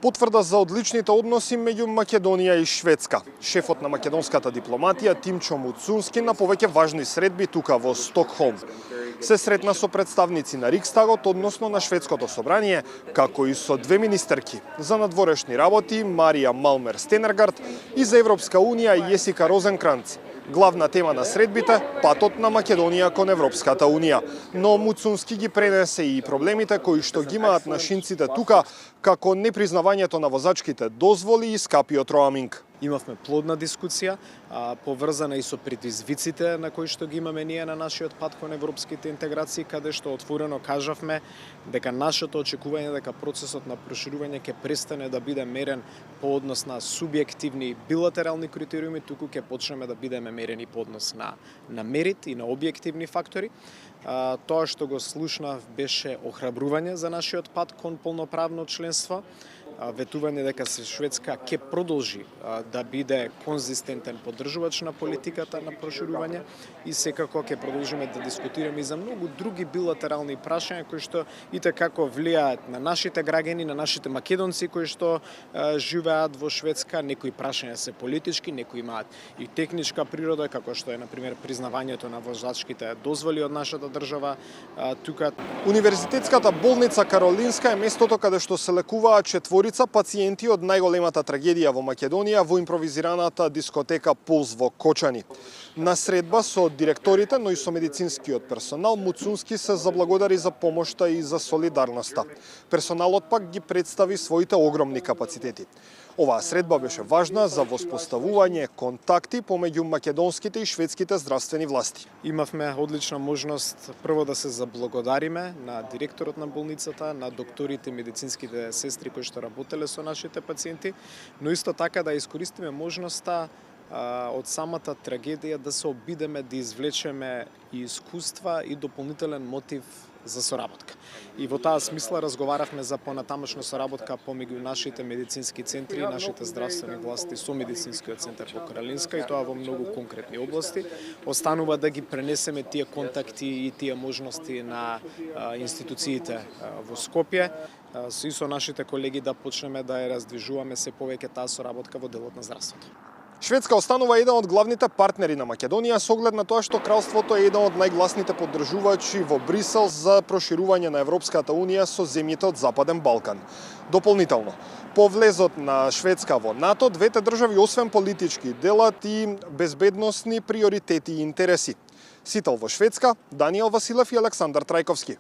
Потврда за одличните односи меѓу Македонија и Шведска. Шефот на македонската дипломатија Тимчо Муцунски на повеќе важни средби тука во Стокхолм. Се сретна со представници на Рикстагот, односно на шведското собрание, како и со две министерки за надворешни работи Марија Малмер Стенергард и за Европска унија Јесика Розенкранц. Главна тема на средбите – патот на Македонија кон Европската унија. Но Муцунски ги пренесе и проблемите кои што ги имаат нашинците тука, како непризнавањето на возачките дозволи и скапиот роаминг. Имавме плодна дискусија, поврзана и со предизвиците на кои што ги имаме ние на нашиот пат кон европските интеграции, каде што отворено кажавме дека нашето очекување дека процесот на проширување ќе престане да биде мерен по однос на субјективни билатерални критериуми, туку ќе почнеме да бидеме мерени по однос на мерит и на објективни фактори. Тоа што го слушнав беше охрабрување за нашиот пат кон полноправно членство, ветување дека се Шведска ќе продолжи да биде конзистентен поддржувач на политиката на проширување и секако ќе продолжиме да дискутираме и за многу други билатерални прашања кои што и како влијаат на нашите граѓани, на нашите македонци кои што живеат во Шведска. Некои прашања се политички, некои имаат и техничка природа, како што е на пример признавањето на возачките дозволи од нашата држава тука. Универзитетската болница Каролинска е местото каде што се лекуваат четворица пациенти од најголемата трагедија во Македонија во импровизираната дискотека Пулс во Кочани. На средба со директорите, но и со медицинскиот персонал, Муцунски се заблагодари за помошта и за солидарноста. Персоналот пак ги представи своите огромни капацитети. Оваа средба беше важна за воспоставување контакти помеѓу македонските и шведските здравствени власти. Имавме одлична можност прво да се заблагодариме на директорот на болницата, на докторите и медицинските сестри кои што работеле со нашите пациенти, но исто така да искористиме можноста од самата трагедија да се обидеме да извлечеме и искуства и дополнителен мотив за соработка. И во таа смисла разговаравме за понатамошна соработка помеѓу нашите медицински центри и нашите здравствени власти со медицинскиот центар во Каролинска, и тоа во многу конкретни области. Останува да ги пренесеме тие контакти и тие можности на институциите во Скопје, и со нашите колеги да почнеме да ја раздвижуваме се повеќе таа соработка во делот на здравството. Шведска останува еден од главните партнери на Македонија со оглед на тоа што кралството е еден од најгласните поддржувачи во Брисел за проширување на Европската унија со земјите од Западен Балкан. Дополнително, по влезот на Шведска во НАТО, двете држави освен политички делат и безбедносни приоритети и интереси. Сител во Шведска, Даниел Василев и Александар Трајковски.